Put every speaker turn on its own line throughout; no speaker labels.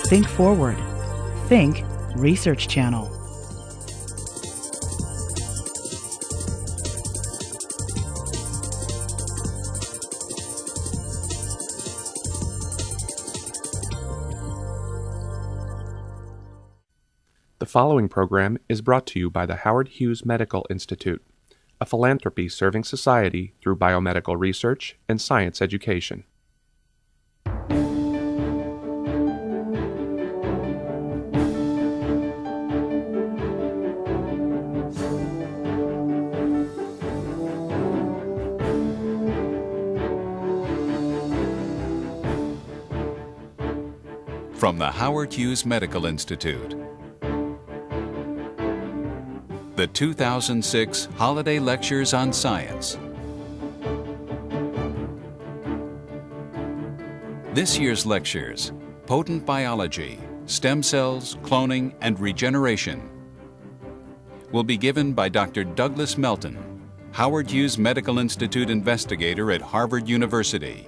Think forward. Think Research Channel.
The following program is brought to you by the Howard Hughes Medical Institute, a philanthropy serving society through biomedical research and science education.
From the Howard Hughes Medical Institute, the 2006 Holiday Lectures on Science. This year's lectures, Potent Biology, Stem Cells, Cloning, and Regeneration, will be given by Dr. Douglas Melton, Howard Hughes Medical Institute investigator at Harvard University,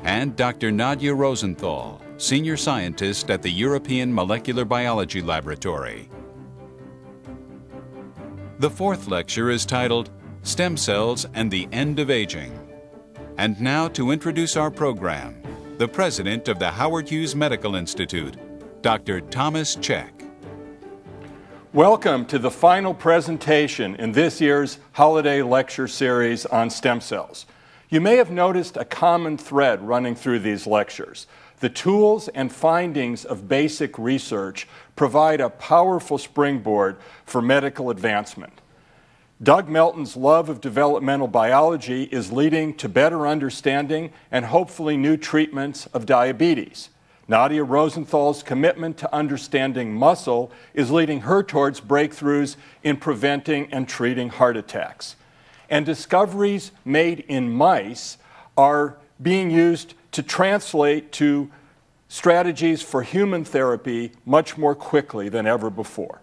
and Dr. Nadia Rosenthal, senior scientist at the European Molecular Biology Laboratory. The fourth lecture is titled Stem Cells and the End of Aging. And now to introduce our program, the president of the Howard Hughes Medical Institute, Dr. Thomas Cech.
Welcome to the final presentation in this year's holiday lecture series on stem cells. You may have noticed a common thread running through these lectures. The tools and findings of basic research provide a powerful springboard for medical advancement. Doug Melton's love of developmental biology is leading to better understanding and hopefully new treatments of diabetes. Nadia Rosenthal's commitment to understanding muscle is leading her towards breakthroughs in preventing and treating heart attacks. And discoveries made in mice are being used to translate to strategies for human therapy much more quickly than ever before.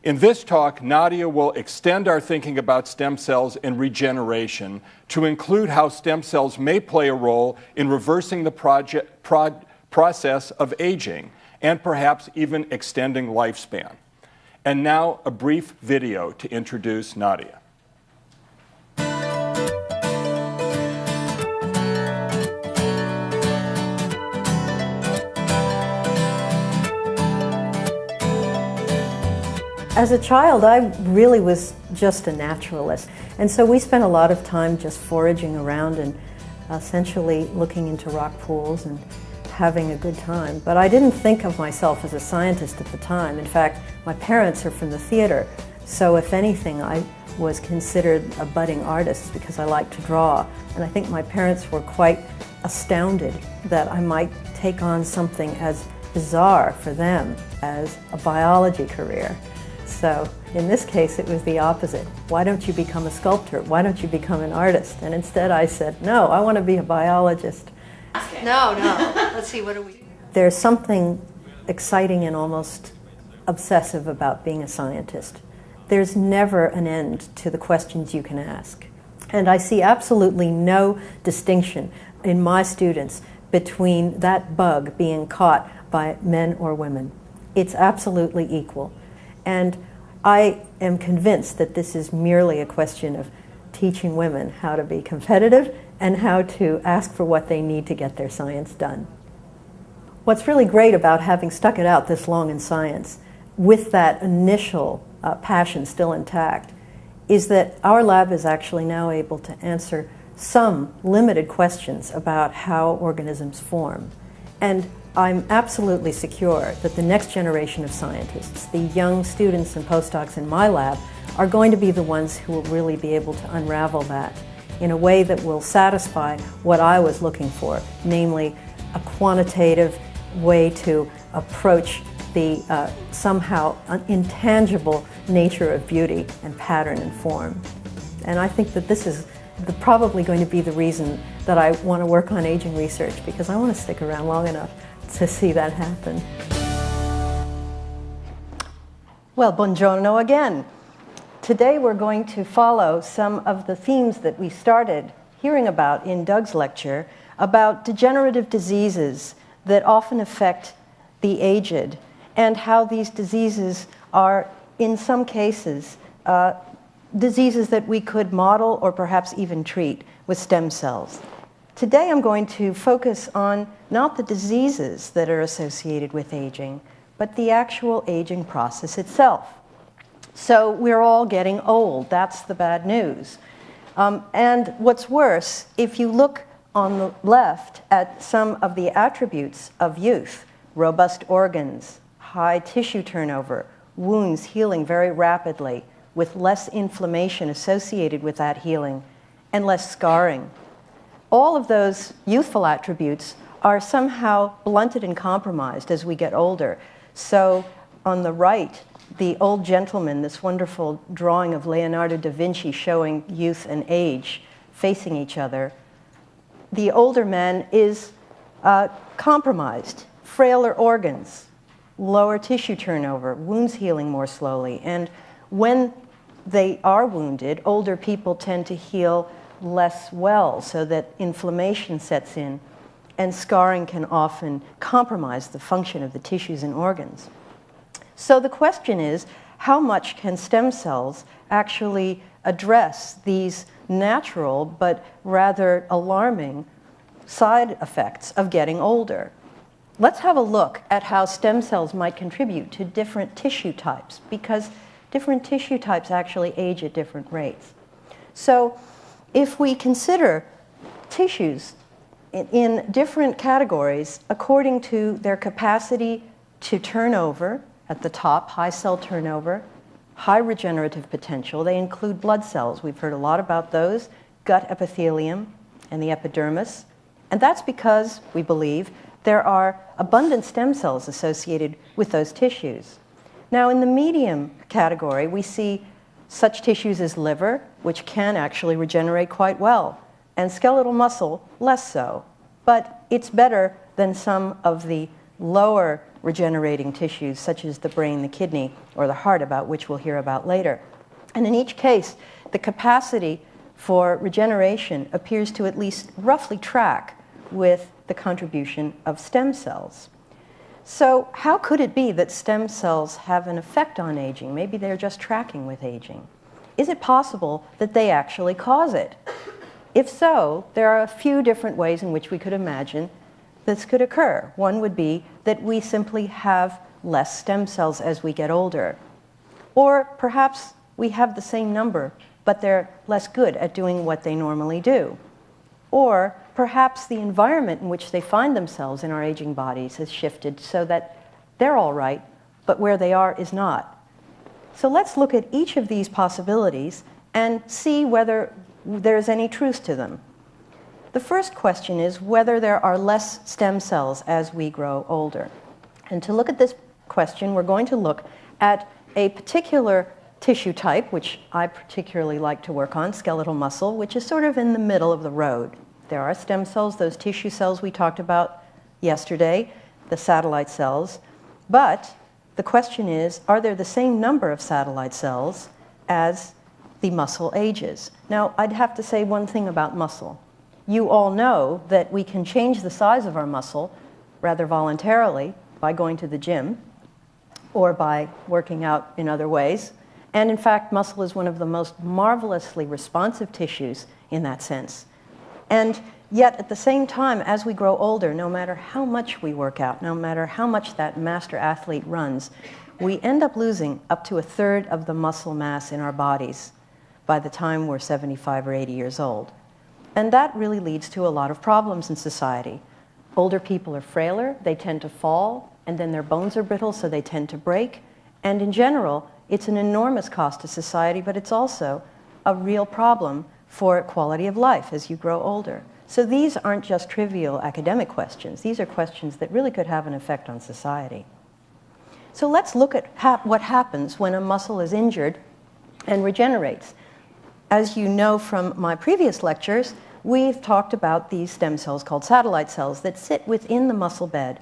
In this talk, Nadia will extend our thinking about stem cells and regeneration to include how stem cells may play a role in reversing the process of aging and perhaps even extending lifespan. And now a brief video to introduce Nadia.
As a child, I really was just a naturalist, and so we spent a lot of time just foraging around and essentially looking into rock pools and having a good time. But I didn't think of myself as a scientist at the time. In fact, my parents are from the theater, so if anything, I was considered a budding artist because I liked to draw. And I think my parents were quite astounded that I might take on something as bizarre for them as a biology career. So in this case, it was the opposite. Why don't you become a sculptor? Why don't you become an artist? And instead I said, no, I want to be a biologist.
No. Let's see, what do we...
There's something exciting and almost obsessive about being a scientist. There's never an end to the questions you can ask. And I see absolutely no distinction in my students between that bug being caught by men or women. It's absolutely equal. And I am convinced that this is merely a question of teaching women how to be competitive and how to ask for what they need to get their science done. What's really great about having stuck it out this long in science, with that initial passion still intact, is that our lab is actually now able to answer some limited questions about how organisms form. And I'm absolutely secure that the next generation of scientists, the young students and postdocs in my lab, are going to be the ones who will really be able to unravel that in a way that will satisfy what I was looking for, namely a quantitative way to approach the somehow intangible nature of beauty and pattern and form. And I think that this is probably going to be the reason that I want to work on aging research, because I want to stick around long enough to see that happen. Well, buongiorno again. Today we're going to follow some of the themes that we started hearing about in Doug's lecture about degenerative diseases that often affect the aged, and how these diseases are, in some cases, diseases that we could model or perhaps even treat with stem cells. Today I'm going to focus on not the diseases that are associated with aging, but the actual aging process itself. So we're all getting old. That's the bad news. And what's worse, if you look on the left at some of the attributes of youth, robust organs, high tissue turnover, wounds healing very rapidly with less inflammation associated with that healing, and less scarring. All of those youthful attributes are somehow blunted and compromised as we get older. So on the right, the old gentleman, this wonderful drawing of Leonardo da Vinci showing youth and age facing each other, the older man is compromised, frailer organs, lower tissue turnover, wounds healing more slowly. And when they are wounded, older people tend to heal less well, so that inflammation sets in, and scarring can often compromise the function of the tissues and organs. So the question is, how much can stem cells actually address these natural but rather alarming side effects of getting older? Let's have a look at how stem cells might contribute to different tissue types, because different tissue types actually age at different rates. So if we consider tissues in different categories according to their capacity to turn over, at the top, high cell turnover, high regenerative potential. They include blood cells. We've heard a lot about those, gut epithelium and the epidermis. And that's because, we believe, there are abundant stem cells associated with those tissues. Now, in the medium category, we see such tissues as liver, which can actually regenerate quite well, and skeletal muscle, less so. But it's better than some of the lower regenerating tissues, such as the brain, the kidney, or the heart, about which we'll hear about later. And in each case, the capacity for regeneration appears to at least roughly track with the contribution of stem cells. So how could it be that stem cells have an effect on aging? Maybe they're just tracking with aging. Is it possible that they actually cause it? If so, there are a few different ways in which we could imagine this could occur. One would be that we simply have less stem cells as we get older. Or perhaps we have the same number, but they're less good at doing what they normally do. Or perhaps the environment in which they find themselves in our aging bodies has shifted so that they're all right, but where they are is not. So let's look at each of these possibilities and see whether there's any truth to them. The first question is whether there are less stem cells as we grow older. And to look at this question, we're going to look at a particular tissue type, which I particularly like to work on, skeletal muscle, which is sort of in the middle of the road. There are stem cells, those tissue cells we talked about yesterday, the satellite cells. But the question is, are there the same number of satellite cells as the muscle ages? Now, I'd have to say one thing about muscle. You all know that we can change the size of our muscle rather voluntarily by going to the gym or by working out in other ways. And in fact, muscle is one of the most marvelously responsive tissues in that sense. And yet, at the same time, as we grow older, no matter how much we work out, no matter how much that master athlete runs, we end up losing up to 1/3 of the muscle mass in our bodies by the time we're 75 or 80 years old. And that really leads to a lot of problems in society. Older people are frailer, they tend to fall, and then their bones are brittle, so they tend to break. And in general, it's an enormous cost to society, but it's also a real problem for quality of life as you grow older. So these aren't just trivial academic questions. These are questions that really could have an effect on society. So let's look at what happens when a muscle is injured and regenerates. As you know from my previous lectures, we've talked about these stem cells called satellite cells that sit within the muscle bed.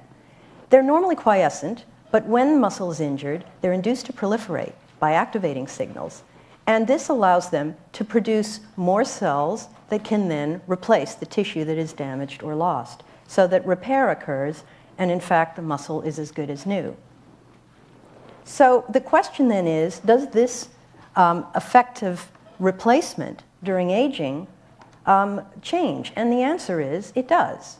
They're normally quiescent, but when muscle is injured, they're induced to proliferate by activating signals. And this allows them to produce more cells that can then replace the tissue that is damaged or lost, so that repair occurs And in fact, the muscle is as good as new. So the question then is, does this effective replacement during aging change? And the answer is, it does.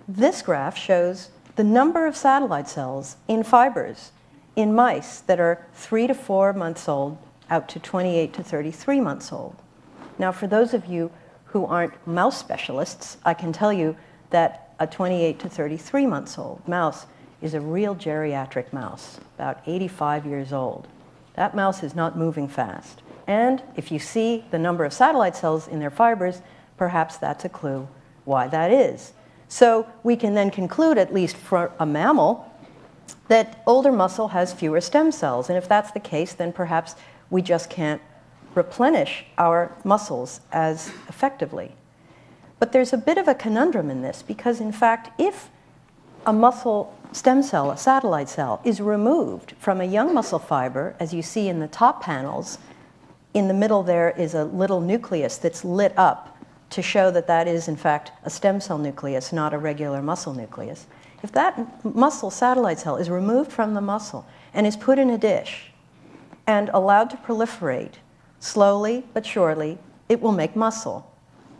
This graph shows the number of satellite cells in fibers in mice that are 3 to 4 months old out to 28 to 33 months old. Now, for those of you who aren't mouse specialists, I can tell you that a 28 to 33 months old mouse is a real geriatric mouse, about 85 years old. That mouse is not moving fast. And if you see the number of satellite cells in their fibers, perhaps that's a clue why that is. So we can then conclude, at least for a mammal, that older muscle has fewer stem cells. And if that's the case, then perhaps we just can't replenish our muscles as effectively. But there's a bit of a conundrum in this, because in fact, if a muscle stem cell, a satellite cell, is removed from a young muscle fiber, as you see in the top panels, in the middle there is a little nucleus that's lit up to show that that is in fact a stem cell nucleus, not a regular muscle nucleus. If that muscle satellite cell is removed from the muscle and is put in a dish and allowed to proliferate slowly but surely, it will make muscle.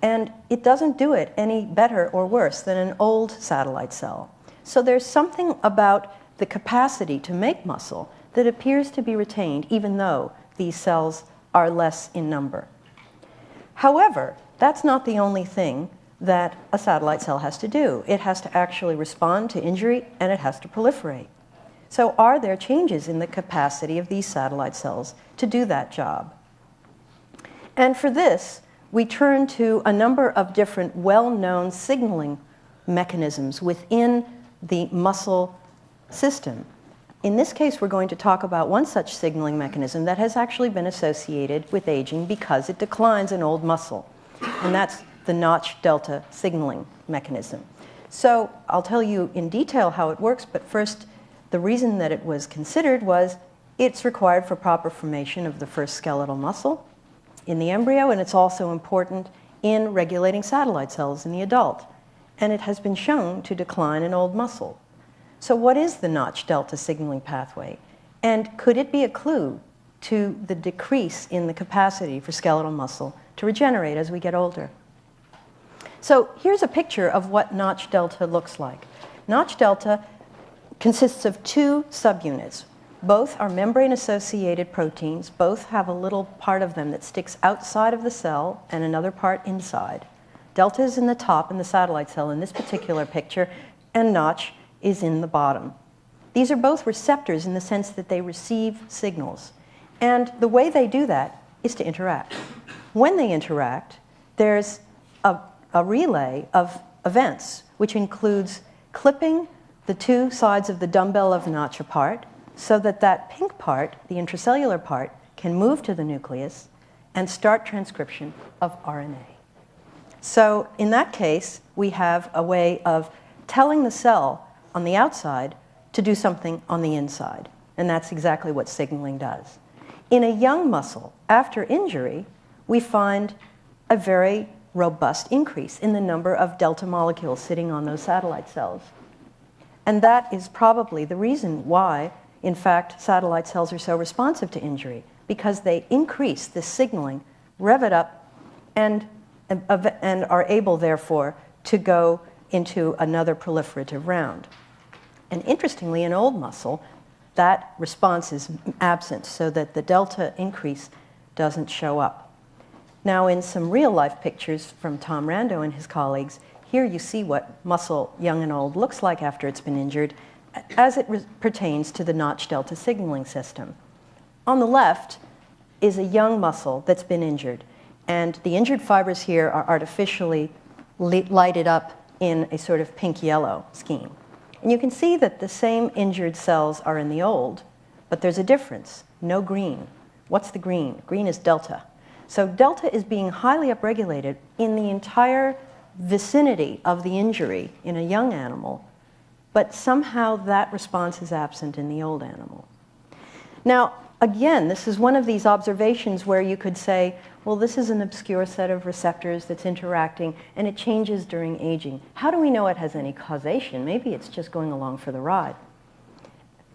And it doesn't do it any better or worse than an old satellite cell. So there's something about the capacity to make muscle that appears to be retained, even though these cells are less in number. However, that's not the only thing that a satellite cell has to do. It has to actually respond to injury, and it has to proliferate. So are there changes in the capacity of these satellite cells to do that job? And for this, we turn to a number of different well-known signaling mechanisms within the muscle system. In this case, we're going to talk about one such signaling mechanism that has actually been associated with aging because it declines in old muscle, and that's the Notch delta signaling mechanism. So I'll tell you in detail how it works, but first, the reason that it was considered was it's required for proper formation of the first skeletal muscle in the embryo, and it's also important in regulating satellite cells in the adult. And it has been shown to decline in old muscle. So what is the Notch delta signaling pathway? And could it be a clue to the decrease in the capacity for skeletal muscle to regenerate as we get older? So here's a picture of what Notch delta looks like. Notch delta consists of two subunits. Both are membrane-associated proteins. Both have a little part of them that sticks outside of the cell and another part inside. Delta is in the top in the satellite cell in this particular picture, and Notch is in the bottom. These are both receptors in the sense that they receive signals. And the way they do that is to interact. When they interact, there's a relay of events, which includes clipping the two sides of the dumbbell of Notch apart so that that pink part, the intracellular part, can move to the nucleus and start transcription of RNA. So in that case, we have a way of telling the cell on the outside to do something on the inside. And that's exactly what signaling does. In a young muscle, after injury, we find a very robust increase in the number of delta molecules sitting on those satellite cells. And that is probably the reason why, in fact, satellite cells are so responsive to injury, because they increase this signaling, rev it up, and are able, therefore, to go into another proliferative round. And interestingly, in old muscle, that response is absent, so that the delta increase doesn't show up. Now, in some real-life pictures from Tom Rando and his colleagues, here you see what muscle, young and old, looks like after it's been injured, as it pertains to the Notch delta signaling system. On the left is a young muscle that's been injured, and the injured fibers here are artificially lighted up in a sort of pink-yellow scheme. And you can see that the same injured cells are in the old, but there's a difference. No green. What's the green? Green is delta. So delta is being highly upregulated in the entire vicinity of the injury in a young animal, but somehow that response is absent in the old animal. Now, Again, this is one of these observations where you could say, well, this is an obscure set of receptors that's interacting, and it changes during aging. How do we know it has any causation? Maybe it's just going along for the ride.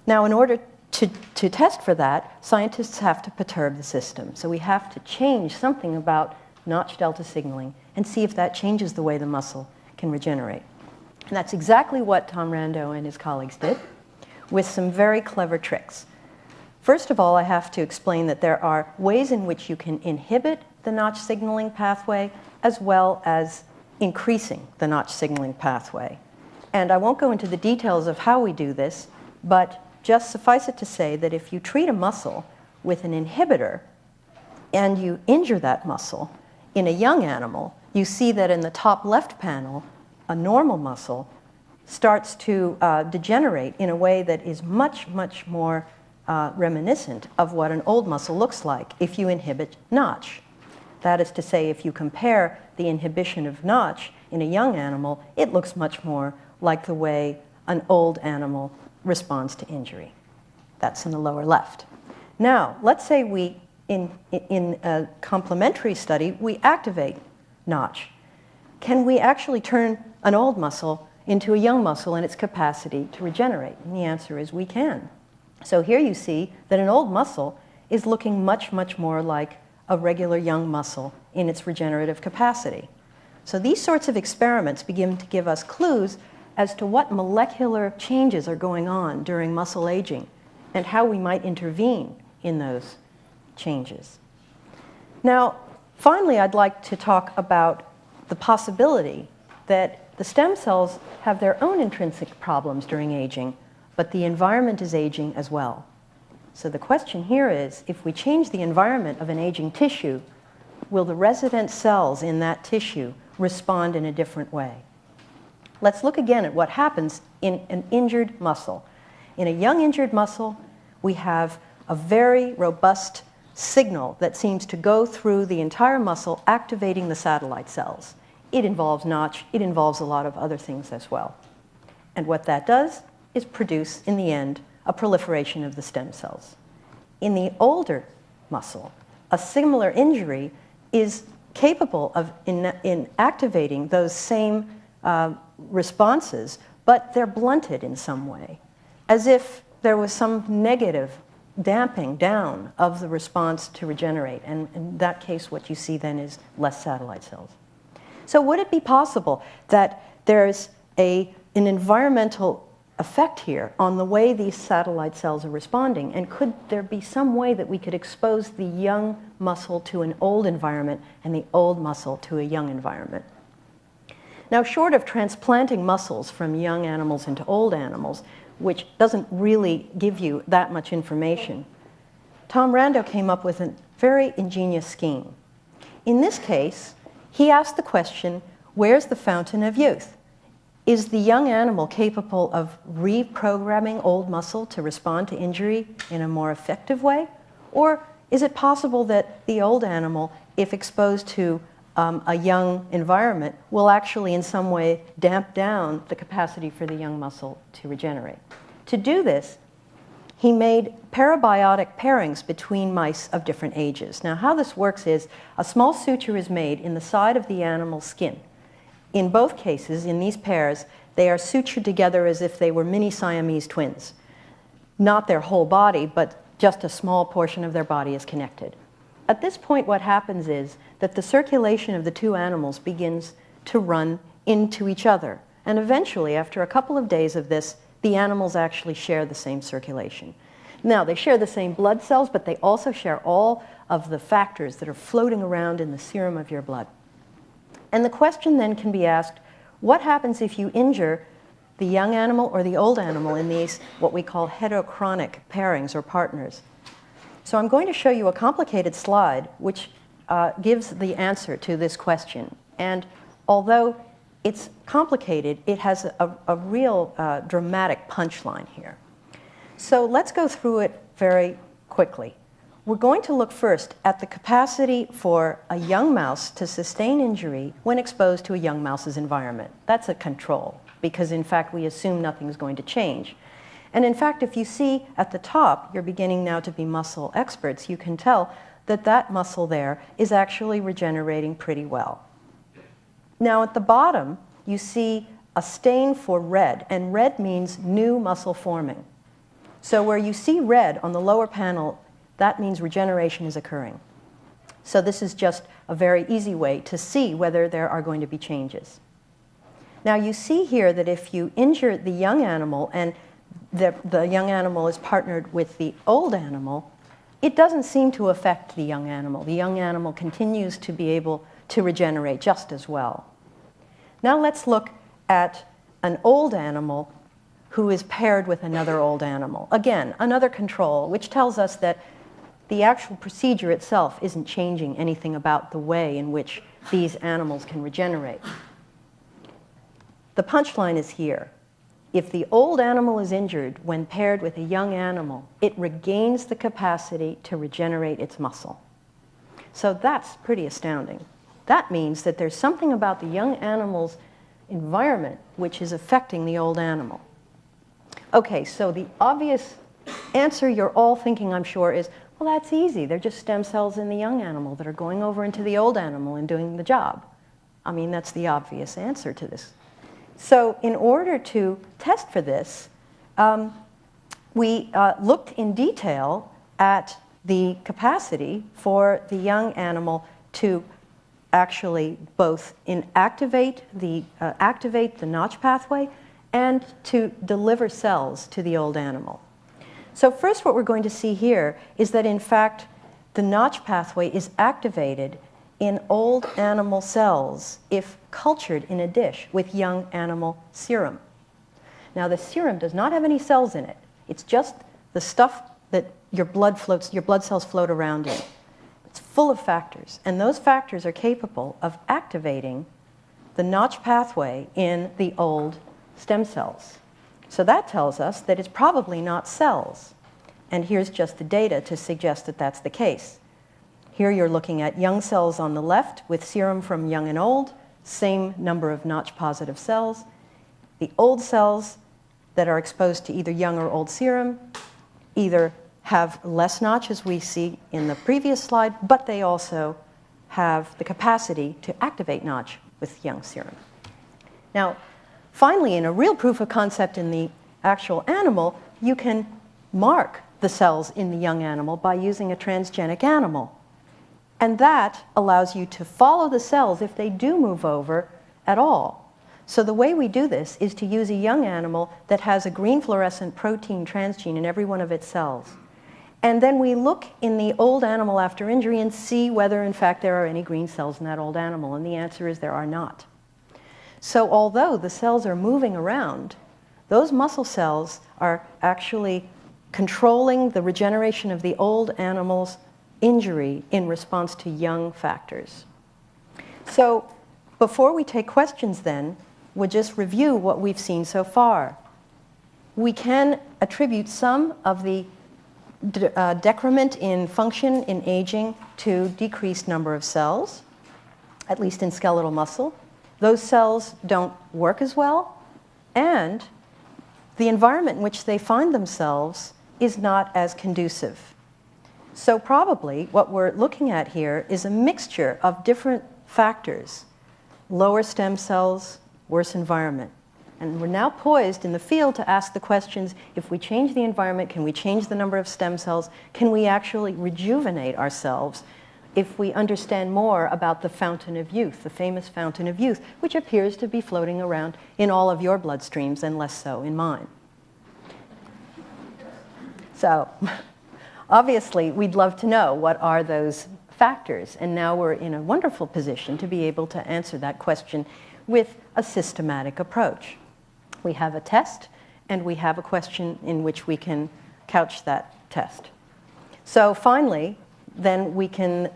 Now, in order to test for that, scientists have to perturb the system. So we have to change something about Notch delta signaling and see if that changes the way the muscle can regenerate. And that's exactly what Tom Rando and his colleagues did, with some very clever tricks. First of all, I have to explain that there are ways in which you can inhibit the Notch signaling pathway as well as increasing the Notch signaling pathway. And I won't go into the details of how we do this, but just suffice it to say that if you treat a muscle with an inhibitor and you injure that muscle in a young animal, you see that in the top left panel, a normal muscle starts to degenerate in a way that is much, much more reminiscent of what an old muscle looks like if you inhibit Notch. That is to say, if you compare the inhibition of Notch in a young animal, it looks much more like the way an old animal responds to injury. That's in the lower left. Now, let's say we, in a complementary study, we activate Notch. Can we actually turn an old muscle into a young muscle in its capacity to regenerate? And the answer is we can. So here you see that an old muscle is looking much, much more like a regular young muscle in its regenerative capacity. So these sorts of experiments begin to give us clues as to what molecular changes are going on during muscle aging and how we might intervene in those changes. Now, finally, I'd like to talk about the possibility that the stem cells have their own intrinsic problems during aging, but the environment is aging as well. So the question here is, if we change the environment of an aging tissue, will the resident cells in that tissue respond in a different way? Let's look again at what happens in an injured muscle. In a young injured muscle, we have a very robust signal that seems to go through the entire muscle, activating the satellite cells. It involves Notch. It involves a lot of other things as well. And what that does is produce, in the end, a proliferation of the stem cells. In the older muscle, a similar injury is capable of activating those same responses, but they're blunted in some way, as if there was some negative damping down of the response to regenerate. And in that case, what you see then is less satellite cells. So would it be possible that there's an environmental effect here on the way these satellite cells are responding? And could there be some way that we could expose the young muscle to an old environment and the old muscle to a young environment? Now, short of transplanting muscles from young animals into old animals, which doesn't really give you that much information, Tom Rando came up with a very ingenious scheme. In this case, he asked the question, where's the fountain of youth? Is the young animal capable of reprogramming old muscle to respond to injury in a more effective way? Or is it possible that the old animal, if exposed to a young environment, will actually in some way damp down the capacity for the young muscle to regenerate? To do this, he made parabiotic pairings between mice of different ages. Now, how this works is a small suture is made in the side of the animal's skin. In both cases, in these pairs, they are sutured together as if they were mini Siamese twins. Not their whole body, but just a small portion of their body is connected. At this point, what happens is that the circulation of the two animals begins to run into each other. And eventually, after a couple of days of this, the animals actually share the same circulation. Now, they share the same blood cells, but they also share all of the factors that are floating around in the serum of your blood. And the question then can be asked, what happens if you injure the young animal or the old animal in these what we call heterochronic pairings or partners? So I'm going to show you a complicated slide which gives the answer to this question. And although it's complicated, it has a real dramatic punchline here. So let's go through it very quickly. We're going to look first at the capacity for a young mouse to sustain injury when exposed to a young mouse's environment. That's a control, because in fact we assume nothing's going to change. And in fact, if you see at the top, you're beginning now to be muscle experts, you can tell that that muscle there is actually regenerating pretty well. Now at the bottom, you see a stain for red, and red means new muscle forming. So where you see red on the lower panel, that means regeneration is occurring. So this is just a very easy way to see whether there are going to be changes. Now you see here that if you injure the young animal and the young animal is partnered with the old animal, it doesn't seem to affect the young animal. The young animal continues to be able to regenerate just as well. Now let's look at an old animal who is paired with another old animal. Again, another control, which tells us that the actual procedure itself isn't changing anything about the way in which these animals can regenerate. The punchline is here. If the old animal is injured when paired with a young animal, it regains the capacity to regenerate its muscle. So that's pretty astounding. That means that there's something about the young animal's environment which is affecting the old animal. Okay, so the obvious answer you're all thinking, I'm sure, is, well, that's easy. They're just stem cells in the young animal that are going over into the old animal and doing the job. I mean, that's the obvious answer to this. So in order to test for this, we looked in detail at the capacity for the young animal to actually both activate the Notch pathway and to deliver cells to the old animal. So first what we're going to see here is that in fact the Notch pathway is activated in old animal cells if cultured in a dish with young animal serum. Now the serum does not have any cells in it. It's just the stuff that your blood cells float around in. It's full of factors, and those factors are capable of activating the Notch pathway in the old stem cells. So that tells us that it's probably not cells. And here's just the data to suggest that that's the case. Here you're looking at young cells on the left with serum from young and old, same number of Notch-positive cells. The old cells that are exposed to either young or old serum either have less Notch, as we see in the previous slide, but they also have the capacity to activate Notch with young serum. Now, finally, in a real proof of concept in the actual animal, you can mark the cells in the young animal by using a transgenic animal. And that allows you to follow the cells if they do move over at all. So the way we do this is to use a young animal that has a green fluorescent protein transgene in every one of its cells. And then we look in the old animal after injury and see whether, in fact, there are any green cells in that old animal. And the answer is there are not. So although the cells are moving around, those muscle cells are actually controlling the regeneration of the old animal's injury in response to young factors. So before we take questions then, we'll just review what we've seen so far. We can attribute some of the decrement in function in aging to decreased number of cells, at least in skeletal muscle. Those cells don't work as well, and the environment in which they find themselves is not as conducive. So probably what we're looking at here is a mixture of different factors: lower stem cells, worse environment. And we're now poised in the field to ask the questions, if we change the environment, can we change the number of stem cells? Can we actually rejuvenate ourselves if we understand more about the fountain of youth, the famous fountain of youth, which appears to be floating around in all of your bloodstreams and less so in mine? So obviously, we'd love to know what are those factors. And now we're in a wonderful position to be able to answer that question with a systematic approach. We have a test, and we have a question in which we can couch that test. So finally, then we can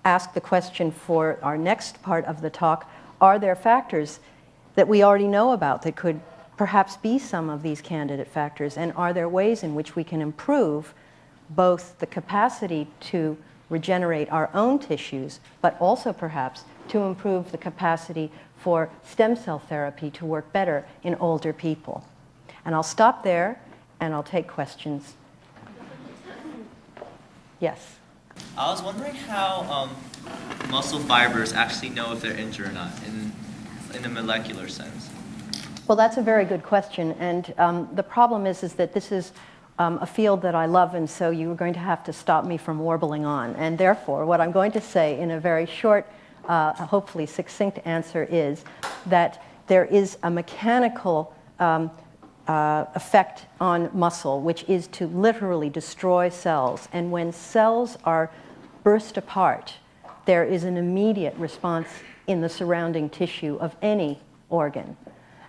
ask the question for our next part of the talk: are there factors that we already know about that could perhaps be some of these candidate factors? And are there ways in which we can improve both the capacity to regenerate our own tissues, but also perhaps to improve the capacity for stem cell therapy to work better in older people? And I'll stop there and I'll take questions. Yes?
I was wondering how muscle fibers actually know if they're injured or not in a molecular sense.
Well, that's a very good question, and the problem is that this is a field that I love, and so you are going to have to stop me from warbling on. And therefore, what I'm going to say in a very short, hopefully succinct answer is that there is a mechanical effect on muscle, which is to literally destroy cells. And when cells are burst apart, there is an immediate response in the surrounding tissue of any organ.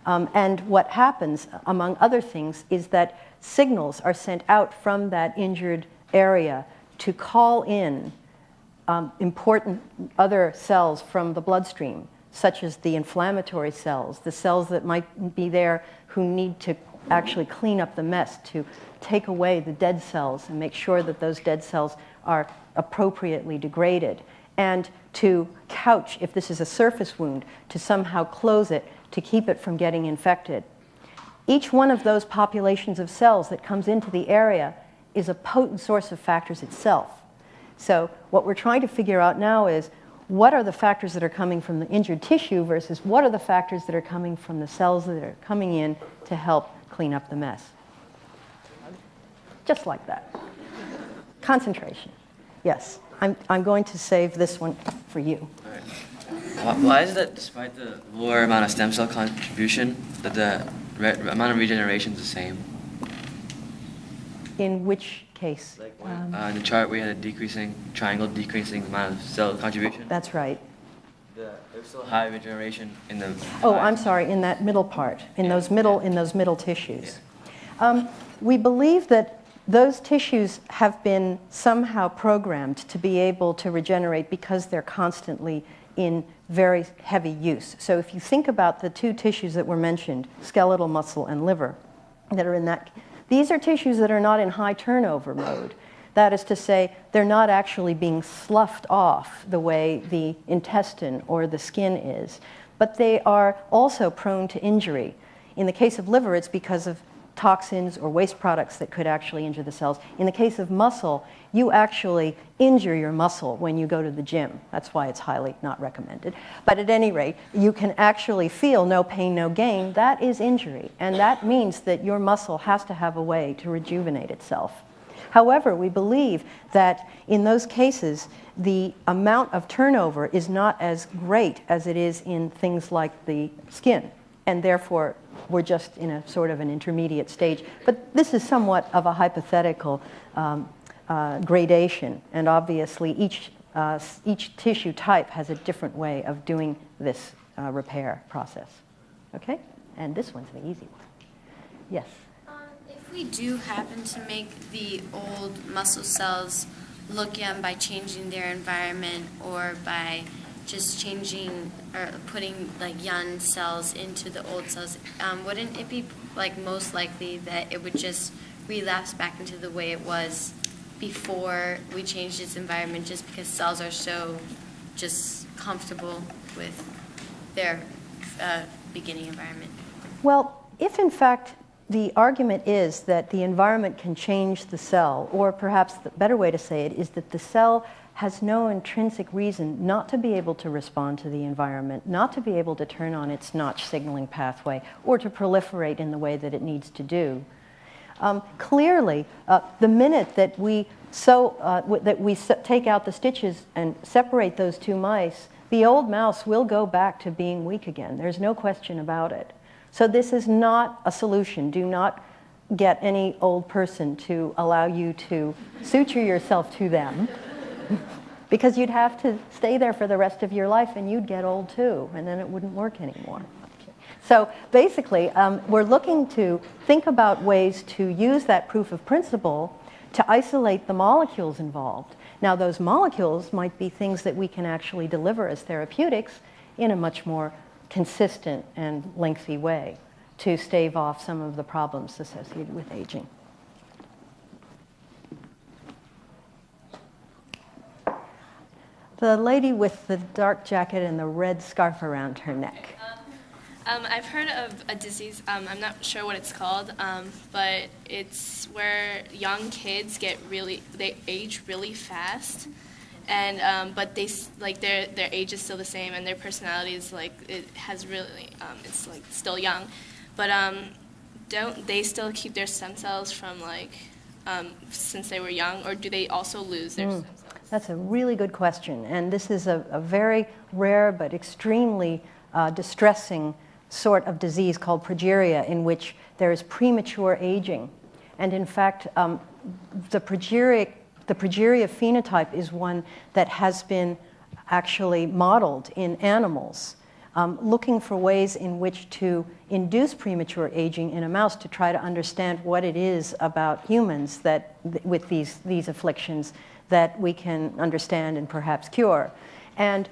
And what happens, among other things, is that signals are sent out from that injured area to call in important other cells from the bloodstream, such as the inflammatory cells, the cells that might be there who need to actually clean up the mess, to take away the dead cells and make sure that those dead cells are appropriately degraded, and to couch, if this is a surface wound, to somehow close it to keep it from getting infected. Each one of those populations of cells that comes into the area is a potent source of factors itself. So what we're trying to figure out now is what are the factors that are coming from the injured tissue versus what are the factors that are coming from the cells that are coming in to help clean up the mess. Just like that. Concentration. Yes, I'm going to save this one for you.
Why is it that despite the lower amount of stem cell contribution, that the amount of regeneration is the same?
In which case?
Like in the chart we had a decreasing triangle, decreasing amount of cell contribution.
That's right.
There's still high regeneration in the.
Oh, I'm sorry. In that middle part, in those middle tissues, we believe that those tissues have been somehow programmed to be able to regenerate because they're constantly in very heavy use. So if you think about the two tissues that were mentioned, skeletal muscle and liver, that are in that, these are tissues that are not in high turnover mode. That is to say, they're not actually being sloughed off the way the intestine or the skin is, but they are also prone to injury. In the case of liver, it's because of toxins or waste products that could actually injure the cells. In the case of muscle, you actually injure your muscle when you go to the gym. That's why it's highly not recommended. But at any rate, you can actually feel no pain, no gain. That is injury. And that means that your muscle has to have a way to rejuvenate itself. However, we believe that in those cases, the amount of turnover is not as great as it is in things like the skin. And therefore, we're just in a sort of an intermediate stage. But this is somewhat of a hypothetical gradation. And obviously, each tissue type has a different way of doing this repair process. Okay? And this one's the easy one. Yes?
If we do happen to make the old muscle cells look young by changing their environment or by just changing or putting like young cells into the old cells, wouldn't it be like most likely that it would just relapse back into the way it was before we changed its environment, just because cells are so just comfortable with their beginning environment?
Well, if in fact the argument is that the environment can change the cell, or perhaps the better way to say it is that the cell has no intrinsic reason not to be able to respond to the environment, not to be able to turn on its Notch signaling pathway, or to proliferate in the way that it needs to do. Clearly, the minute that we take out the stitches and separate those two mice, the old mouse will go back to being weak again. There's no question about it. So this is not a solution. Do not get any old person to allow you to suture yourself to them, because you'd have to stay there for the rest of your life and you'd get old too, and then it wouldn't work anymore. So basically, we're looking to think about ways to use that proof of principle to isolate the molecules involved. Now, those molecules might be things that we can actually deliver as therapeutics in a much more consistent and lengthy way to stave off some of the problems associated with aging. The lady with the dark jacket and the red scarf around her neck.
I've heard of a disease, I'm not sure what it's called, but it's where young kids they age really fast, and but their age is still the same, and their personality is it's still young, but don't they still keep their stem cells from since they were young, or do they also lose their stem cells?
That's a really good question, and this is a very rare but extremely distressing sort of disease called progeria, in which there is premature aging. And in fact, the progeria phenotype is one that has been actually modeled in animals, looking for ways in which to induce premature aging in a mouse to try to understand what it is about humans that with these afflictions that we can understand and perhaps cure. And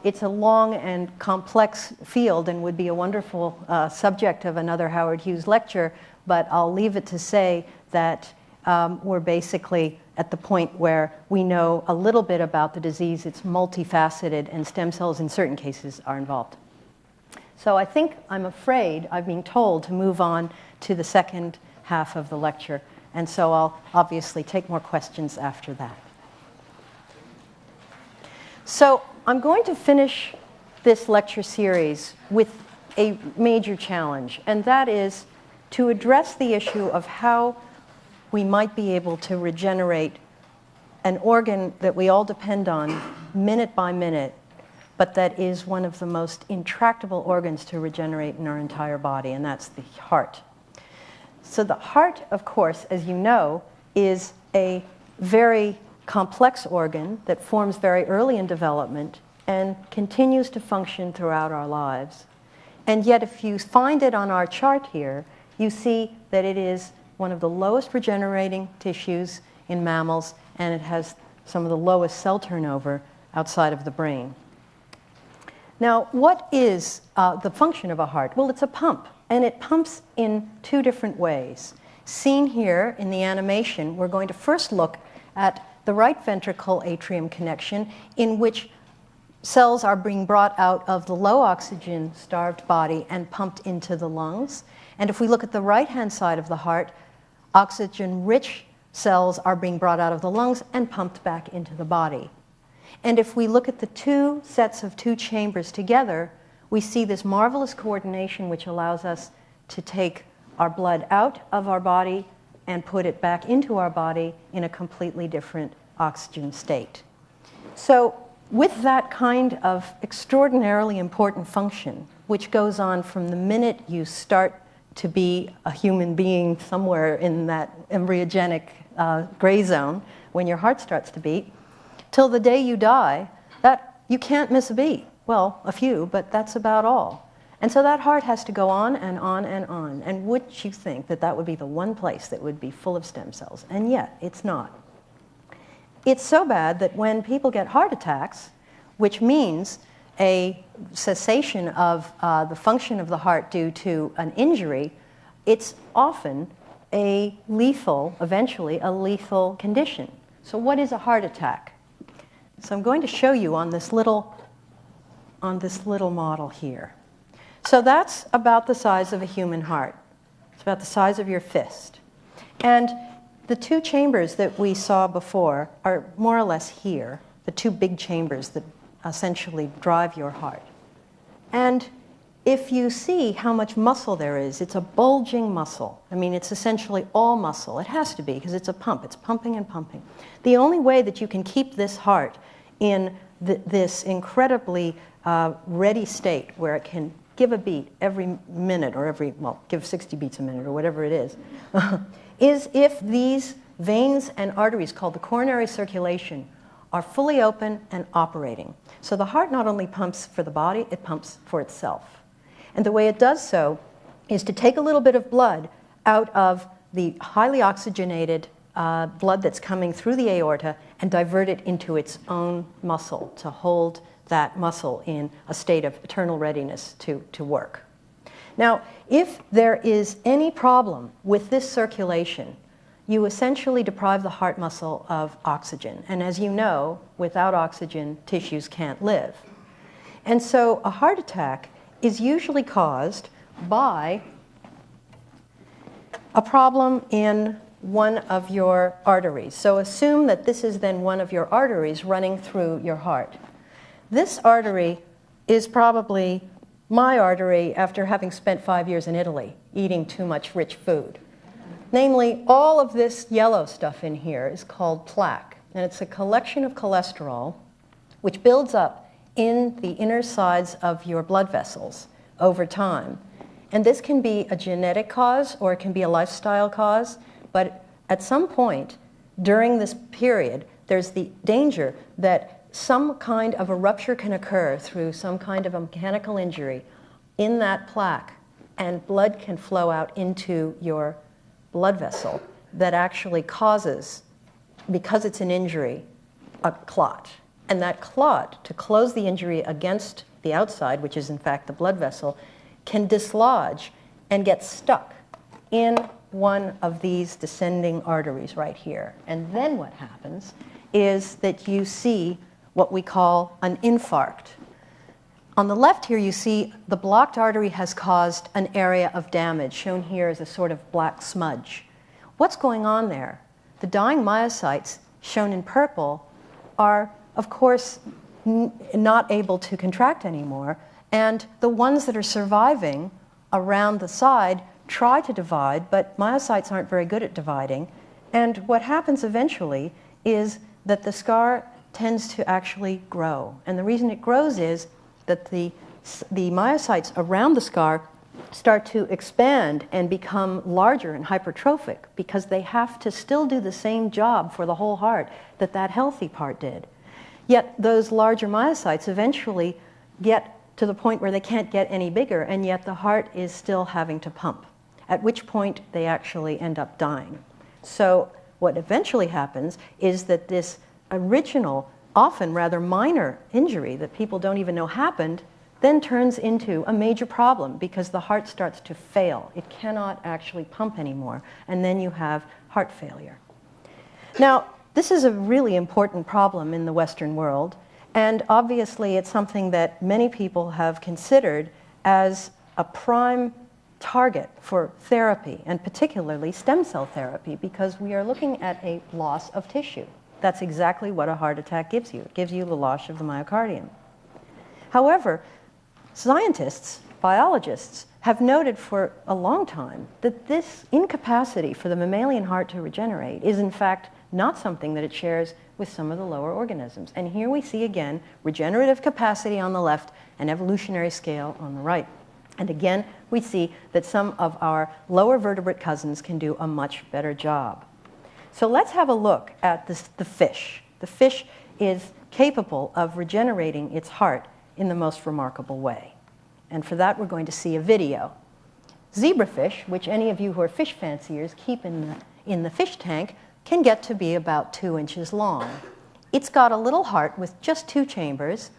it's a long and complex field and would be a wonderful subject of another Howard Hughes lecture, but I'll leave it to say that we're basically at the point where we know a little bit about the disease. It's multifaceted, and stem cells in certain cases are involved. So I'm afraid I'm being told to move on to the second half of the lecture, and so I'll obviously take more questions after that. So I'm going to finish this lecture series with a major challenge, and that is to address the issue of how we might be able to regenerate an organ that we all depend on minute by minute, but that is one of the most intractable organs to regenerate in our entire body, and that's the heart. So the heart, of course, as you know, is a very complex organ that forms very early in development and continues to function throughout our lives. And yet, if you find it on our chart here, you see that it is one of the lowest regenerating tissues in mammals, and it has some of the lowest cell turnover outside of the brain. Now, what is the function of a heart? Well, it's a pump, and it pumps in two different ways. Seen here in the animation, we're going to first look at the right ventricle atrium connection, in which cells are being brought out of the low oxygen starved body and pumped into the lungs. And if we look at the right-hand side of the heart, oxygen-rich cells are being brought out of the lungs and pumped back into the body. And if we look at the two sets of two chambers together, we see this marvelous coordination which allows us to take our blood out of our body and put it back into our body in a completely different oxygen state. So with that kind of extraordinarily important function, which goes on from the minute you start to be a human being somewhere in that embryogenic gray zone, when your heart starts to beat, till the day you die, that you can't miss a beat. Well, a few, but that's about all. And so that heart has to go on and on and on. And would you think that that would be the one place that would be full of stem cells? And yet, it's not. It's so bad that when people get heart attacks, which means a cessation of the function of the heart due to an injury, it's often a lethal, eventually a lethal condition. So what is a heart attack? So I'm going to show you on this little model here. So that's about the size of a human heart. It's about the size of your fist. And the two chambers that we saw before are more or less here, the two big chambers that essentially drive your heart. And if you see how much muscle there is, it's a bulging muscle. I mean, it's essentially all muscle. It has to be, because it's a pump. It's pumping and pumping. The only way that you can keep this heart in this incredibly ready state where it can give a beat every minute or give 60 beats a minute or whatever it is if these veins and arteries called the coronary circulation are fully open and operating. So the heart not only pumps for the body, it pumps for itself. And the way it does so is to take a little bit of blood out of the highly oxygenated blood that's coming through the aorta and divert it into its own muscle to hold that muscle in a state of eternal readiness to work. Now, if there is any problem with this circulation, you essentially deprive the heart muscle of oxygen. And as you know, without oxygen, tissues can't live. And so a heart attack is usually caused by a problem in one of your arteries. So assume that this is then one of your arteries running through your heart. This artery is probably my artery after having spent 5 years in Italy eating too much rich food. Namely, all of this yellow stuff in here is called plaque, and it's a collection of cholesterol which builds up in the inner sides of your blood vessels over time. And this can be a genetic cause or it can be a lifestyle cause, but at some point during this period, there's the danger that some kind of a rupture can occur through some kind of a mechanical injury in that plaque, and blood can flow out into your blood vessel that actually causes, because it's an injury, a clot. And that clot, to close the injury against the outside, which is in fact the blood vessel, can dislodge and get stuck in one of these descending arteries right here. And then what happens is that you see what we call an infarct. On the left here, you see the blocked artery has caused an area of damage, shown here as a sort of black smudge. What's going on there? The dying myocytes, shown in purple, are, of course, not able to contract anymore, and the ones that are surviving around the side try to divide, but myocytes aren't very good at dividing. And what happens eventually is that the scar tends to actually grow. And the reason it grows is that the myocytes around the scar start to expand and become larger and hypertrophic because they have to still do the same job for the whole heart that that healthy part did. Yet those larger myocytes eventually get to the point where they can't get any bigger, and yet the heart is still having to pump, at which point they actually end up dying. So what eventually happens is that this original, often rather minor injury that people don't even know happened, then turns into a major problem because the heart starts to fail. It cannot actually pump anymore, and then you have heart failure. Now, this is a really important problem in the Western world, and obviously it's something that many people have considered as a prime target for therapy, and particularly stem cell therapy, because we are looking at a loss of tissue. That's exactly what a heart attack gives you. It gives you the loss of the myocardium. However, scientists, biologists, have noted for a long time that this incapacity for the mammalian heart to regenerate is in fact not something that it shares with some of the lower organisms. And here we see again regenerative capacity on the left and evolutionary scale on the right. And again, we see that some of our lower vertebrate cousins can do a much better job. So let's have a look at the fish. The fish is capable of regenerating its heart in the most remarkable way. And for that, we're going to see a video. Zebrafish, which any of you who are fish fanciers keep in the fish tank, can get to be about 2 inches long. It's got a little heart with just 2 chambers,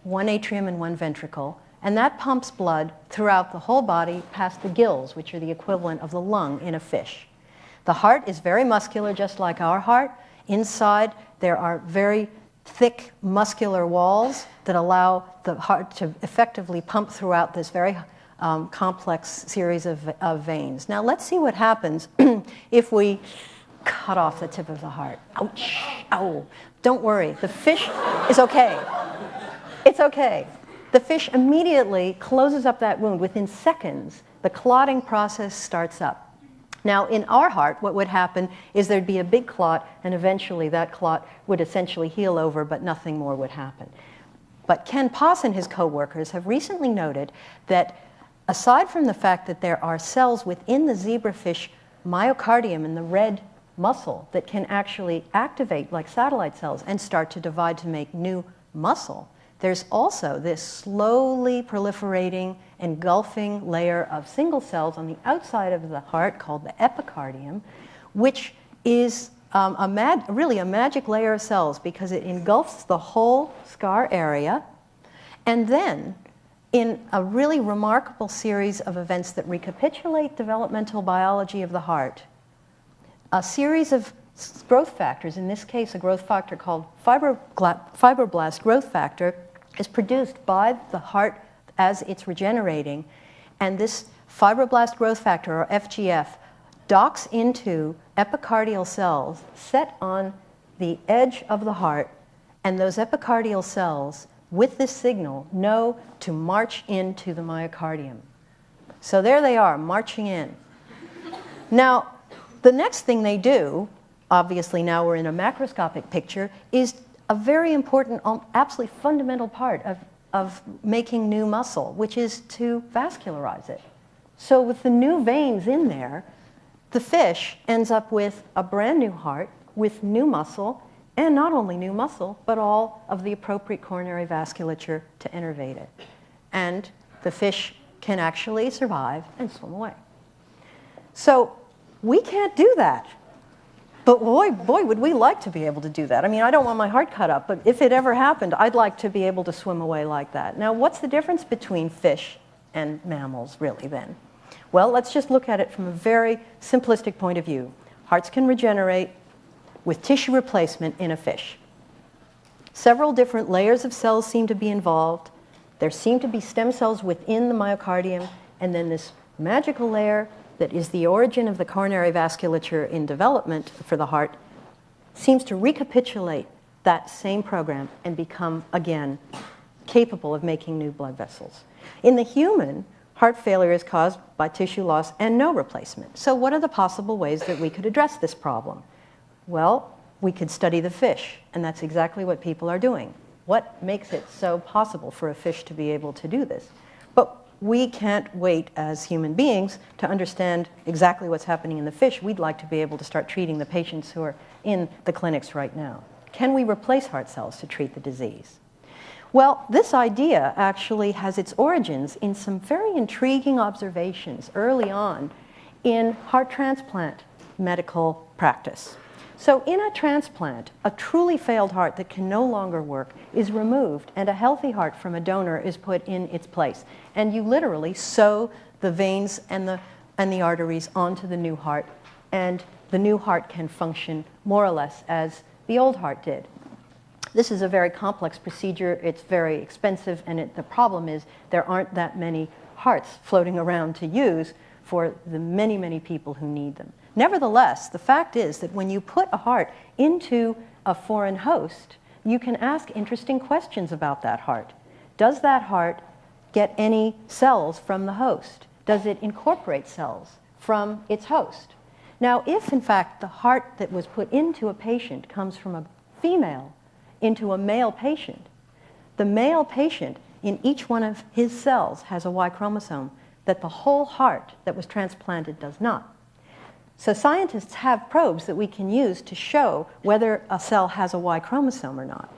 1 atrium and 1 ventricle, and that pumps blood throughout the whole body past the gills, which are the equivalent of the lung in a fish. The heart is very muscular, just like our heart. Inside, there are very thick muscular walls that allow the heart to effectively pump throughout this very complex series of veins. Now, let's see what happens if we cut off the tip of the heart. Ouch! Ow! Don't worry, the fish is okay. It's okay. The fish immediately closes up that wound. Within seconds, the clotting process starts up. Now, in our heart, what would happen is there'd be a big clot, and eventually that clot would essentially heal over, but nothing more would happen. But Ken Paas and his co-workers have recently noted that aside from the fact that there are cells within the zebrafish myocardium in the red muscle that can actually activate like satellite cells and start to divide to make new muscle, there's also this slowly proliferating, engulfing layer of single cells on the outside of the heart called the epicardium, which is really a magic layer of cells because it engulfs the whole scar area. And then, in a really remarkable series of events that recapitulate developmental biology of the heart, a series of growth factors, in this case a growth factor called fibroblast growth factor, is produced by the heart as it's regenerating, and this fibroblast growth factor, or FGF, docks into epicardial cells set on the edge of the heart, and those epicardial cells, with this signal, know to march into the myocardium. So there they are, marching in. Now, the next thing they do, obviously now we're in a macroscopic picture, is a very important, absolutely fundamental part of making new muscle, which is to vascularize it. So with the new veins in there, the fish ends up with a brand new heart with new muscle, and not only new muscle, but all of the appropriate coronary vasculature to innervate it. And the fish can actually survive and swim away. So we can't do that. But boy, would we like to be able to do that. I mean, I don't want my heart cut up, but if it ever happened, I'd like to be able to swim away like that. Now, what's the difference between fish and mammals, really, then? Well, let's just look at it from a very simplistic point of view. Hearts can regenerate with tissue replacement in a fish. Several different layers of cells seem to be involved. There seem to be stem cells within the myocardium, and then this magical layer that is the origin of the coronary vasculature in development for the heart seems to recapitulate that same program and become, again, capable of making new blood vessels. In the human, heart failure is caused by tissue loss and no replacement. So what are the possible ways that we could address this problem? Well, we could study the fish, and that's exactly what people are doing. What makes it so possible for a fish to be able to do this? But we can't wait as human beings to understand exactly what's happening in the fish. We'd like to be able to start treating the patients who are in the clinics right now. Can we replace heart cells to treat the disease? Well, this idea actually has its origins in some very intriguing observations early on in heart transplant medical practice. So in a transplant, a truly failed heart that can no longer work is removed, and a healthy heart from a donor is put in its place. And you literally sew the veins and the arteries onto the new heart, and the new heart can function more or less as the old heart did. This is a very complex procedure. It's very expensive, and the problem is there aren't that many hearts floating around to use for the many, many people who need them. Nevertheless, the fact is that when you put a heart into a foreign host, you can ask interesting questions about that heart. Does that heart get any cells from the host? Does it incorporate cells from its host? Now, if in fact the heart that was put into a patient comes from a female into a male patient, the male patient in each one of his cells has a Y chromosome that the whole heart that was transplanted does not. So scientists have probes that we can use to show whether a cell has a Y chromosome or not.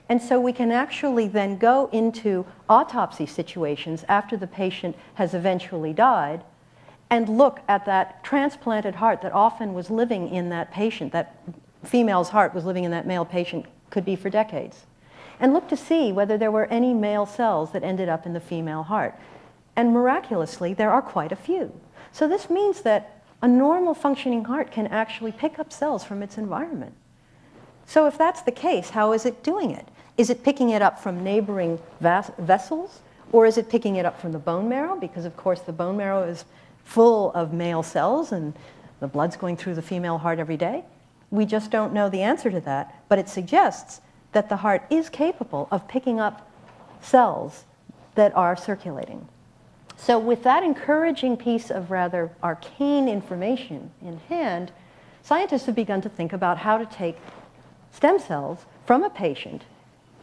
And so we can actually then go into autopsy situations after the patient has eventually died and look at that transplanted heart that often was living in that patient. That female's heart was living in that male patient, could be for decades. And look to see whether there were any male cells that ended up in the female heart. And miraculously, there are quite a few. So this means that a normal functioning heart can actually pick up cells from its environment. So if that's the case, how is it doing it? Is it picking it up from neighboring vessels? Or is it picking it up from the bone marrow? Because of course the bone marrow is full of male cells and the blood's going through the female heart every day. We just don't know the answer to that, but it suggests that the heart is capable of picking up cells that are circulating. So with that encouraging piece of rather arcane information in hand, scientists have begun to think about how to take stem cells from a patient,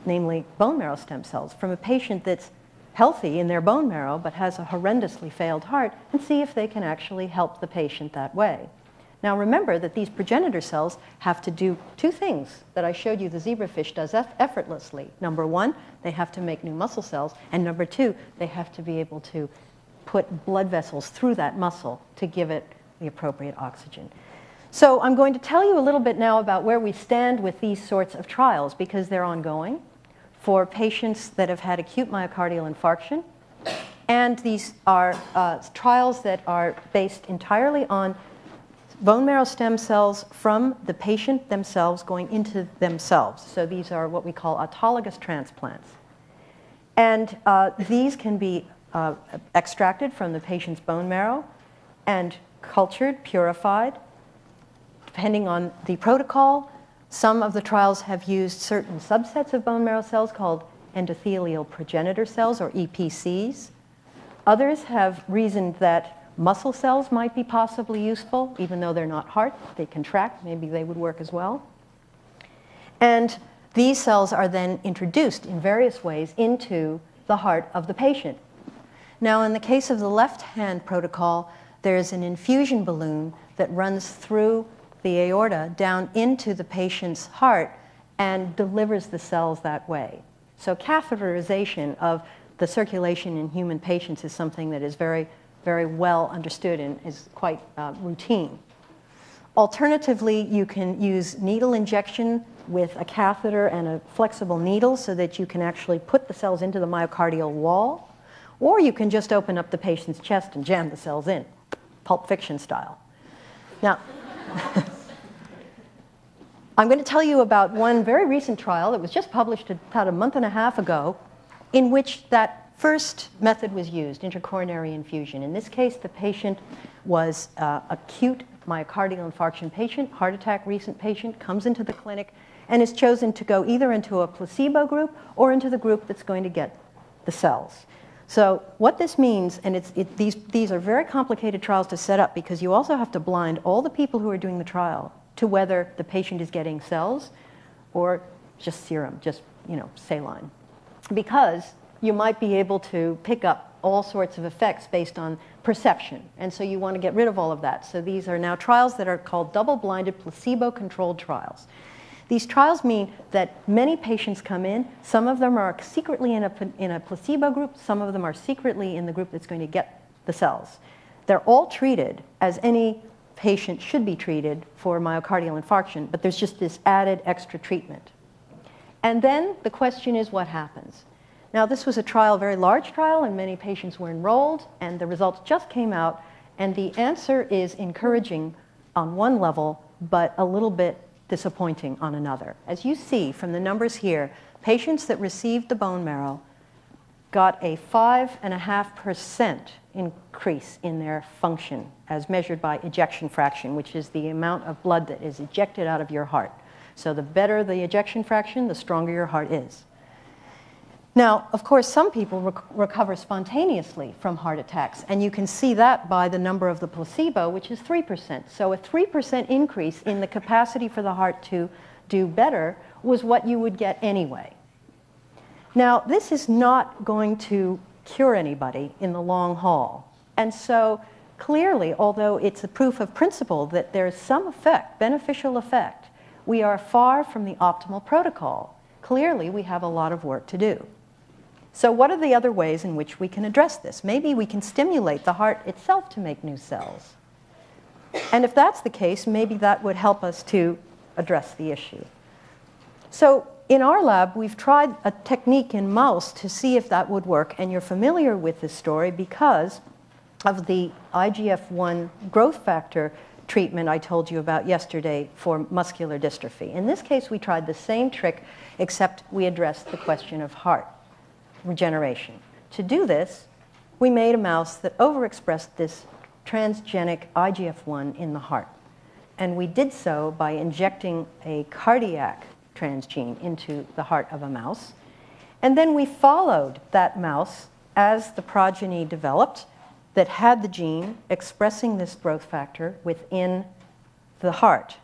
namely bone marrow stem cells, from a patient that's healthy in their bone marrow but has a horrendously failed heart, and see if they can actually help the patient that way. Now remember that these progenitor cells have to do two things that I showed you the zebrafish does effortlessly. Number one, they have to make new muscle cells, and number two, they have to be able to put blood vessels through that muscle to give it the appropriate oxygen. So I'm going to tell you a little bit now about where we stand with these sorts of trials, because they're ongoing for patients that have had acute myocardial infarction. And these are trials that are based entirely on bone marrow stem cells from the patient themselves going into themselves. So these are what we call autologous transplants. And these can be extracted from the patient's bone marrow and cultured, purified, depending on the protocol. Some of the trials have used certain subsets of bone marrow cells called endothelial progenitor cells, or EPCs. Others have reasoned that muscle cells might be possibly useful, even though they're not heart. They contract. Maybe they would work as well. And these cells are then introduced in various ways into the heart of the patient. Now, in the case of the left-hand protocol, there's an infusion balloon that runs through the aorta down into the patient's heart and delivers the cells that way. So catheterization of the circulation in human patients is something that is very, very well understood and is quite routine. Alternatively, you can use needle injection with a catheter and a flexible needle so that you can actually put the cells into the myocardial wall, or you can just open up the patient's chest and jam the cells in, Pulp Fiction style. Now, I'm going to tell you about one very recent trial that was just published about a month and a half ago, in which that first method was used, intracoronary infusion. In this case, the patient was acute myocardial infarction patient, heart attack recent patient, comes into the clinic and is chosen to go either into a placebo group or into the group that's going to get the cells. So what this means, and these are very complicated trials to set up because you also have to blind all the people who are doing the trial to whether the patient is getting cells or just serum, just, saline. Because you might be able to pick up all sorts of effects based on perception. And so you want to get rid of all of that. So these are now trials that are called double-blinded, placebo-controlled trials. These trials mean that many patients come in. Some of them are secretly in a placebo group. Some of them are secretly in the group that's going to get the cells. They're all treated as any patient should be treated for myocardial infarction, but there's just this added extra treatment. And then the question is, what happens? Now, this was a trial, very large trial, and many patients were enrolled, and the results just came out, and the answer is encouraging on one level, but a little bit disappointing on another. As you see from the numbers here, patients that received the bone marrow got a 5.5% increase in their function as measured by ejection fraction, which is the amount of blood that is ejected out of your heart. So the better the ejection fraction, the stronger your heart is. Now, of course, some people recover spontaneously from heart attacks, and you can see that by the number of the placebo, which is 3%. So a 3% increase in the capacity for the heart to do better was what you would get anyway. Now, this is not going to cure anybody in the long haul. And so clearly, although it's a proof of principle that there is some effect, beneficial effect, we are far from the optimal protocol. Clearly, we have a lot of work to do. So what are the other ways in which we can address this? Maybe we can stimulate the heart itself to make new cells. And if that's the case, maybe that would help us to address the issue. So in our lab, we've tried a technique in mouse to see if that would work, and you're familiar with this story because of the IGF-1 growth factor treatment I told you about yesterday for muscular dystrophy. In this case, we tried the same trick, except we addressed the question of heart regeneration. To do this, we made a mouse that overexpressed this transgenic IGF-1 in the heart. And we did so by injecting a cardiac transgene into the heart of a mouse. And then we followed that mouse as the progeny developed that had the gene expressing this growth factor within the heart,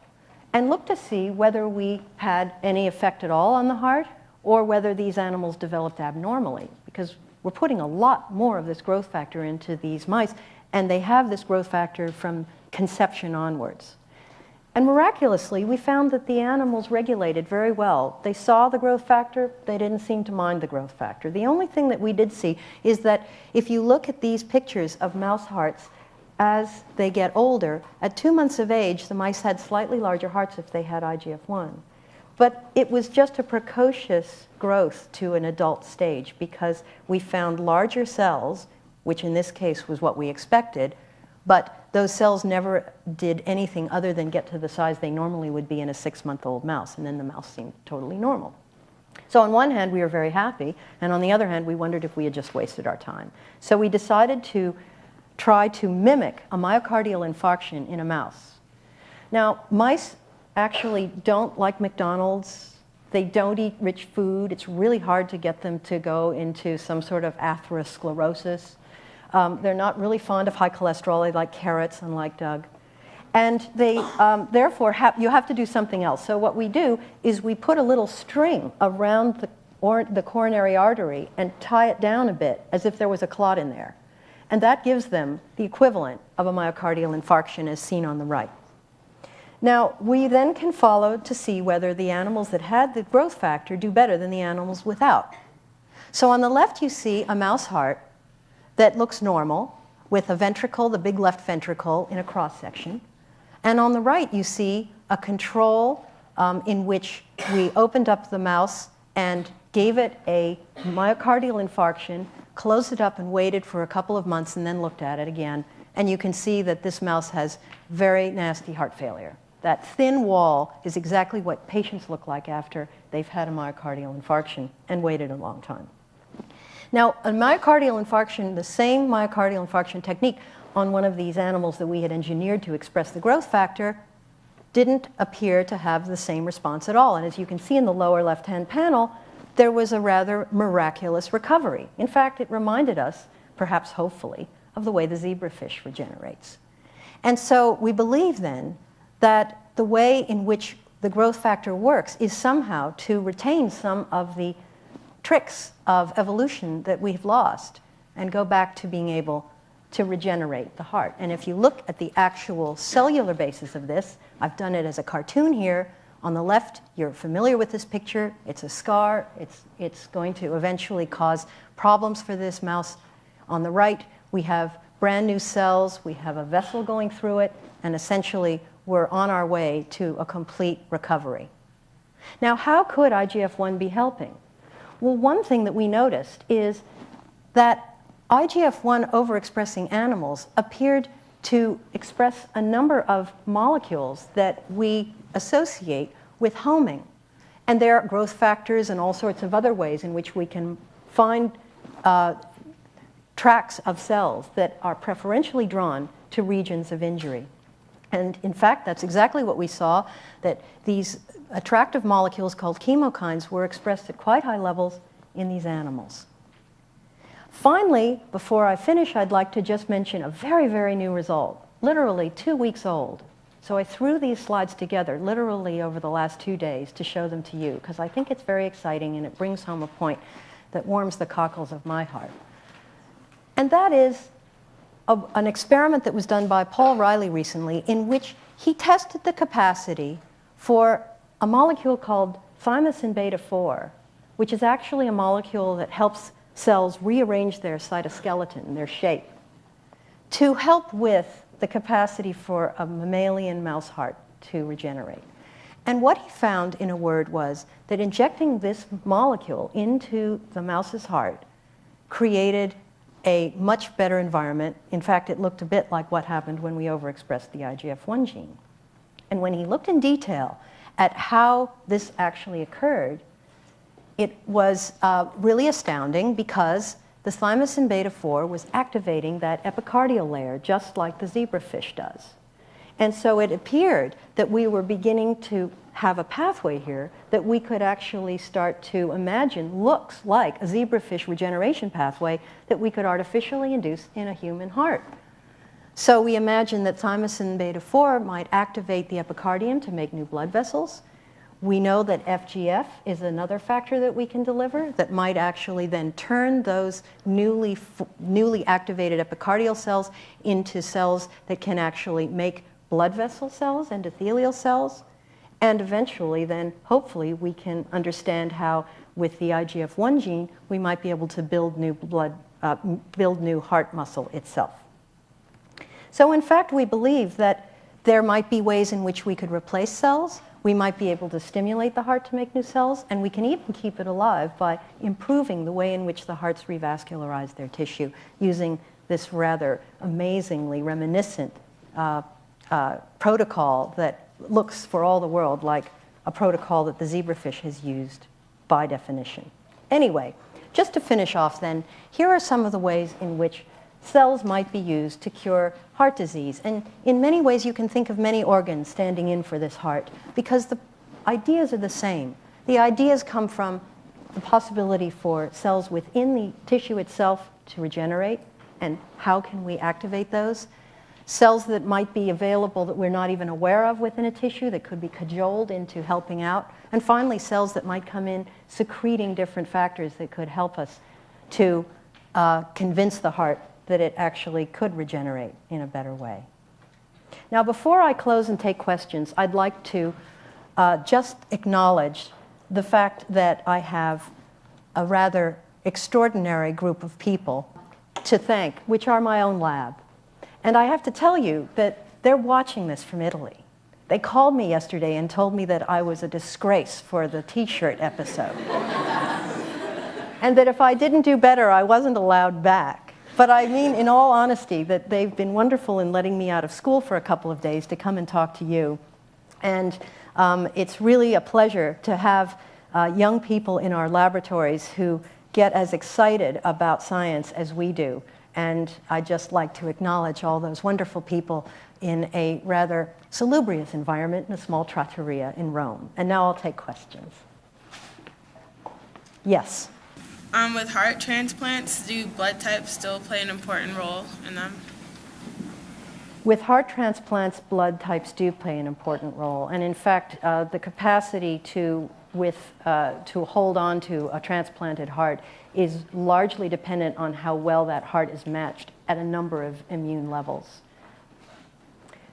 and looked to see whether we had any effect at all on the heart or whether these animals developed abnormally, because we're putting a lot more of this growth factor into these mice, and they have this growth factor from conception onwards. And miraculously, we found that the animals regulated very well. They saw the growth factor. They didn't seem to mind the growth factor. The only thing that we did see is that if you look at these pictures of mouse hearts as they get older, at 2 months of age, the mice had slightly larger hearts if they had IGF-1. But it was just a precocious growth to an adult stage because we found larger cells, which in this case was what we expected, but those cells never did anything other than get to the size they normally would be in a 6-month-old mouse, and then the mouse seemed totally normal. So on one hand, we were very happy, and on the other hand, we wondered if we had just wasted our time. So we decided to try to mimic a myocardial infarction in a mouse. Now, mice actually don't like McDonald's. They don't eat rich food. It's really hard to get them to go into some sort of atherosclerosis. They're not really fond of high cholesterol. They like carrots, unlike Doug. And they, therefore, you have to do something else. So what we do is we put a little string around the coronary artery and tie it down a bit as if there was a clot in there. And that gives them the equivalent of a myocardial infarction as seen on the right. Now, we then can follow to see whether the animals that had the growth factor do better than the animals without. So on the left, you see a mouse heart that looks normal with a ventricle, the big left ventricle, in a cross-section. And on the right, you see a control in which we opened up the mouse and gave it a myocardial infarction, closed it up and waited for a couple of months and then looked at it again. And you can see that this mouse has very nasty heart failure. That thin wall is exactly what patients look like after they've had a myocardial infarction and waited a long time. Now, a myocardial infarction, the same myocardial infarction technique on one of these animals that we had engineered to express the growth factor didn't appear to have the same response at all. And as you can see in the lower left-hand panel, there was a rather miraculous recovery. In fact, it reminded us, perhaps hopefully, of the way the zebrafish regenerates. And so we believe then that the way in which the growth factor works is somehow to retain some of the tricks of evolution that we've lost and go back to being able to regenerate the heart. And if you look at the actual cellular basis of this, I've done it as a cartoon here. On the left, you're familiar with this picture. It's a scar. It's going to eventually cause problems for this mouse. On the right, we have brand new cells. We have a vessel going through it, and essentially we're on our way to a complete recovery. Now, how could IGF-1 be helping? Well, one thing that we noticed is that IGF-1 overexpressing animals appeared to express a number of molecules that we associate with homing. And there are growth factors and all sorts of other ways in which we can find tracks of cells that are preferentially drawn to regions of injury. And in fact, that's exactly what we saw, that these attractive molecules called chemokines were expressed at quite high levels in these animals. Finally, before I finish, I'd like to just mention a very, very new result, literally 2 weeks old. So I threw these slides together literally over the last 2 days to show them to you, because I think it's very exciting and it brings home a point that warms the cockles of my heart. And that is an experiment that was done by Paul Riley recently, in which he tested the capacity for a molecule called thymosin beta-4, which is actually a molecule that helps cells rearrange their cytoskeleton, their shape, to help with the capacity for a mammalian mouse heart to regenerate. And what he found, in a word, was that injecting this molecule into the mouse's heart created a much better environment. In fact, it looked a bit like what happened when we overexpressed the IGF-1 gene. And when he looked in detail at how this actually occurred, it was really astounding, because the thymosin beta-4 was activating that epicardial layer just like the zebrafish does. And so it appeared that we were beginning to have a pathway here that we could actually start to imagine looks like a zebrafish regeneration pathway that we could artificially induce in a human heart. So we imagined that thymosin beta-4 might activate the epicardium to make new blood vessels. We know that FGF is another factor that we can deliver that might actually then turn those newly activated epicardial cells into cells that can actually make blood vessel cells, endothelial cells. And eventually then, hopefully, we can understand how, with the IGF-1 gene, we might be able to build new heart muscle itself. So in fact, we believe that there might be ways in which we could replace cells. We might be able to stimulate the heart to make new cells, and we can even keep it alive by improving the way in which the hearts revascularize their tissue using this rather amazingly reminiscent protocol that looks for all the world like a protocol that the zebrafish has used by definition. Anyway, just to finish off then, here are some of the ways in which cells might be used to cure heart disease. And in many ways, you can think of many organs standing in for this heart because the ideas are the same. The ideas come from the possibility for cells within the tissue itself to regenerate, and how can we activate those? Cells that might be available that we're not even aware of within a tissue that could be cajoled into helping out. And finally, cells that might come in secreting different factors that could help us to convince the heart that it actually could regenerate in a better way. Now, before I close and take questions, I'd like to just acknowledge the fact that I have a rather extraordinary group of people to thank, which are my own lab. And I have to tell you that they're watching this from Italy. They called me yesterday and told me that I was a disgrace for the T-shirt episode. And that if I didn't do better, I wasn't allowed back. But I mean, in all honesty, that they've been wonderful in letting me out of school for a couple of days to come and talk to you. And it's really a pleasure to have young people in our laboratories who get as excited about science as we do. And I'd just like to acknowledge all those wonderful people in a rather salubrious environment in a small trattoria in Rome. And now I'll take questions. Yes?
With heart transplants, do blood types still play an important role in them?
With heart transplants, blood types do play an important role. And in fact, the capacity to hold on to a transplanted heart is largely dependent on how well that heart is matched at a number of immune levels.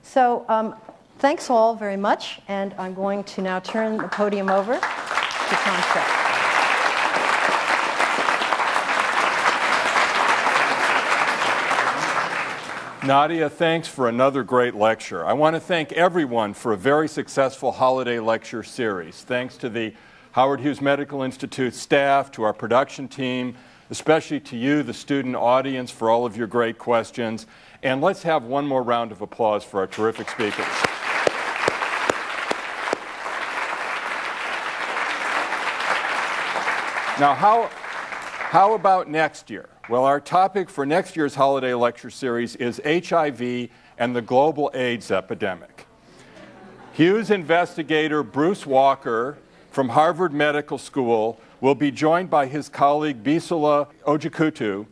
So thanks all very much, and I'm going to now turn the podium over to Tom Schreck.
Nadia, thanks for another great lecture. I want to thank everyone for a very successful holiday lecture series. Thanks to the Howard Hughes Medical Institute staff, to our production team, especially to you, the student audience, for all of your great questions. And let's have one more round of applause for our terrific speakers. Now, how about next year? Well, our topic for next year's holiday lecture series is HIV and the global AIDS epidemic. Hughes investigator Bruce Walker from Harvard Medical School will be joined by his colleague Bisola Ojikutu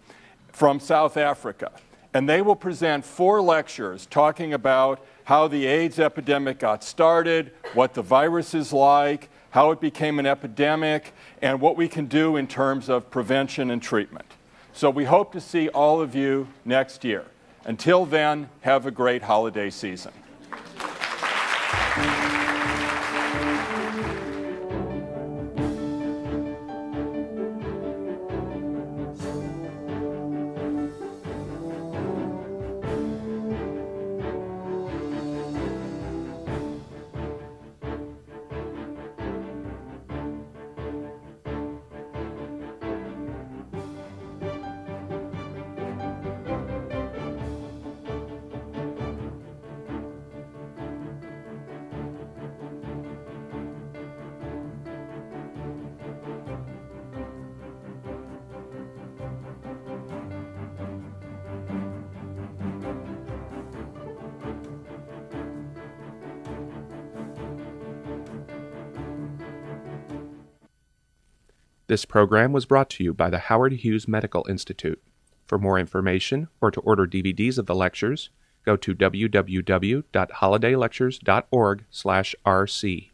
from South Africa. And they will present 4 lectures talking about how the AIDS epidemic got started, what the virus is like, how it became an epidemic, and what we can do in terms of prevention and treatment. So we hope to see all of you next year. Until then, have a great holiday season.
This program was brought to you by the Howard Hughes Medical Institute. For more information or to order DVDs of the lectures, go to www.holidaylectures.org/rc.